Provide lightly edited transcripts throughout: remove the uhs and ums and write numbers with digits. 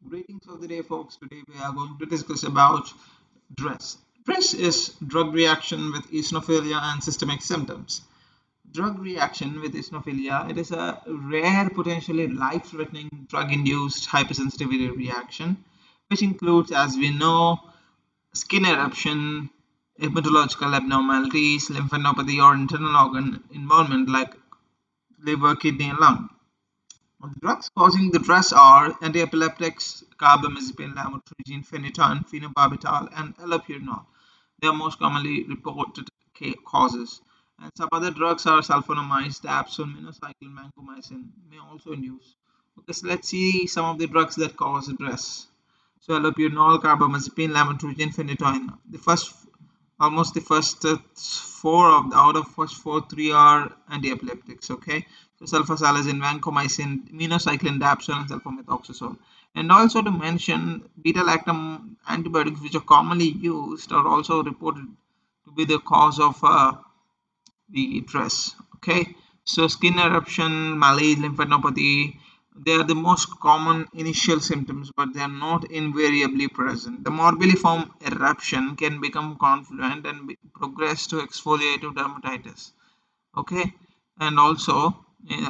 Greetings of the day, folks. Today we are going to discuss about DRESS. DRESS is drug reaction with eosinophilia and systemic symptoms. Drug reaction with eosinophilia, it is a rare, potentially life-threatening drug-induced hypersensitivity reaction, which includes, as we know, skin eruption, hematological abnormalities, lymphadenopathy, or internal organ involvement like liver, kidney, and lung. The drugs causing the DRESS are antiepileptics, carbamazepine, lamotrigine, phenytoin, phenobarbital, and allopurinol. They are most commonly reported causes. And some other drugs are sulfonamides, dapsone, minocycline, vancomycin may also induce. Okay, so let's see some of the drugs that cause DRESS. So allopurinol, carbamazepine, lamotrigine, phenytoin. The first four of the, out of first four, three are anti-epileptics. Okay, so sulfasalazine, vancomycin, minocycline, dapsone, and sulfamethoxazole. And also to mention, beta-lactam antibiotics, which are commonly used, are also reported to be the cause of the DRESS. Okay, so skin eruption, malaise, lymphadenopathy, they are the most common initial symptoms, but they are not invariably present. The morbilliform eruption can become confluent and progress to exfoliative dermatitis. Okay, and also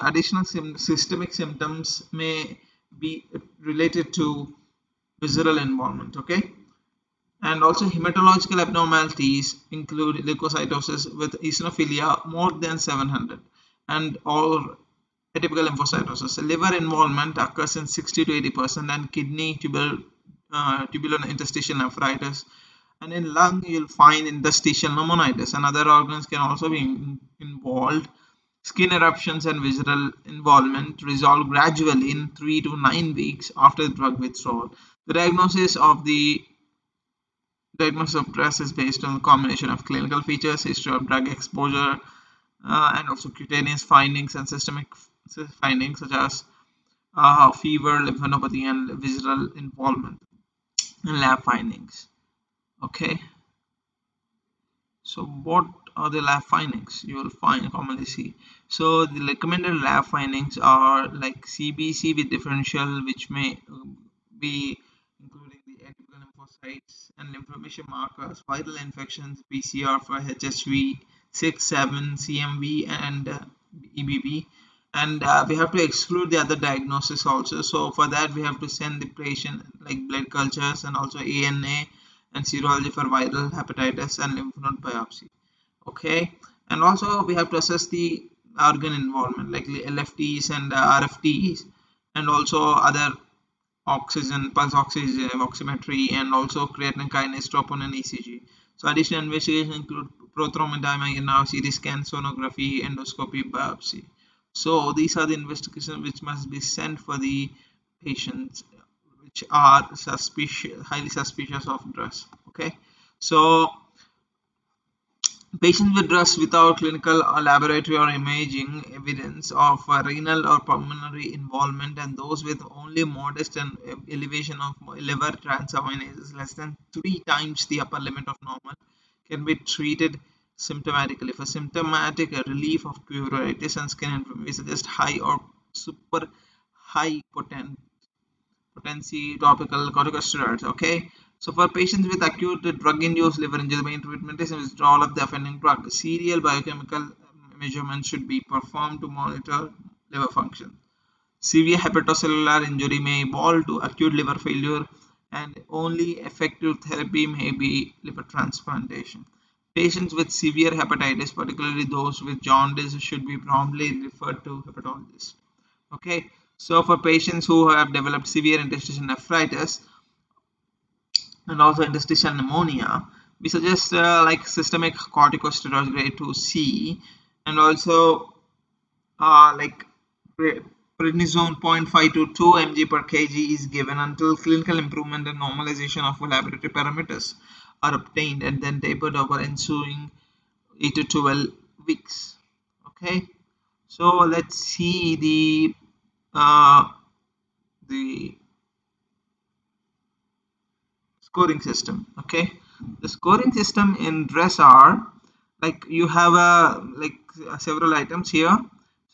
additional systemic symptoms may be related to visceral involvement. Okay, and also hematological abnormalities include leukocytosis with eosinophilia more than 700 and or atypical lymphocytosis. Liver involvement occurs in 60 to 80% and kidney tubular interstitial nephritis. And in lung, you'll find interstitial pneumonitis, and other organs can also be involved. Skin eruptions and visceral involvement resolve gradually in 3 to 9 weeks after drug withdrawal. The diagnosis of DRESS is based on a combination of clinical features, history of drug exposure, and also cutaneous findings and systemic findings such as fever, lymphadenopathy, and visceral involvement, and lab findings. Okay, so what are the lab findings you will find commonly see? So the recommended lab findings are like CBC with differential, which may be including the atypical lymphocytes and inflammation markers, viral infections, PCR for HSV 6, 7, CMV, and EBV. And we have to exclude the other diagnosis also. So for that, we have to send the patient like blood cultures and also ANA and serology for viral hepatitis and lymph node biopsy. Okay, and also we have to assess the organ involvement like LFTs and RFTs, and also other oxygen, pulse oxygen oximetry, and also creatinine kinase, troponin, ECG. So additional investigations include prothrombin, CT scan, sonography, endoscopy, biopsy. So these are the investigations which must be sent for the patients which are highly suspicious of DRESS. Okay, so patients with DRESS without clinical or laboratory or imaging evidence of renal or pulmonary involvement, and those with only modest and elevation of liver transaminases less than 3 times the upper limit of normal, can be treated symptomatically. For symptomatic relief of pruritus and skin inflammation, we suggest high or super high potency topical corticosteroids. Okay, so for patients with acute drug-induced liver injury, the main treatment is withdrawal of the offending drug. Serial biochemical measurements should be performed to monitor liver function. Severe hepatocellular injury may evolve to acute liver failure, and only effective therapy may be liver transplantation. Patients with severe hepatitis, particularly those with jaundice, should be promptly referred to hepatologists. Okay, so for patients who have developed severe interstitial nephritis and also interstitial pneumonia, we suggest like systemic corticosteroids grade 2C, and also like prednisone 0.5 to 2 mg per kg is given until clinical improvement and normalization of laboratory parameters are obtained, and then tapered over ensuing 8 to 12 weeks. Okay, so let's see uh, the scoring system. Okay, the scoring system in DRESS are like you have several items here.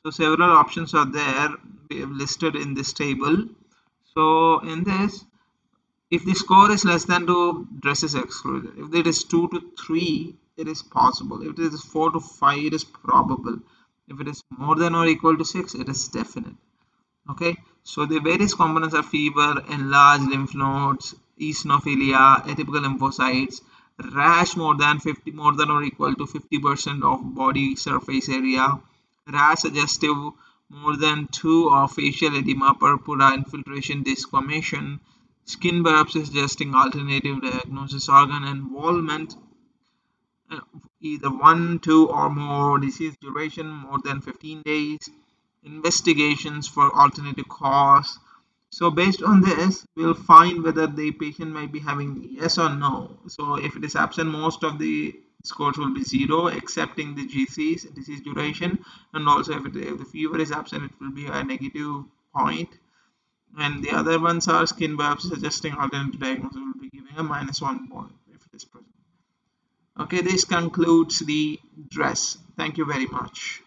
So several options are there listed in this table. So in this If the score is less than 2, dress is excluded. If it is 2 to 3, it is possible. If it is 4 to 5, it is probable. If it is more than or equal to 6, it is definite. Okay, so the various components are fever, enlarged lymph nodes, eosinophilia, atypical lymphocytes, rash more than or equal to 50% of body surface area, rash suggestive more than 2 of facial edema, purpura, infiltration, desquamation, skin biopsy suggesting alternative diagnosis, organ involvement, uh, either 1, 2, or more, disease duration more than 15 days, investigations for alternative cause. So based on this, we'll find whether the patient might be having yes or no. So if it is absent, most of the scores will be zero, excepting the GC's disease duration, and also if the fever is absent, it will be a negative point. And the other ones are skin biopsy suggesting alternative diagnosis will be giving a -1 point if it is present. Okay, this concludes the dress. Thank you very much.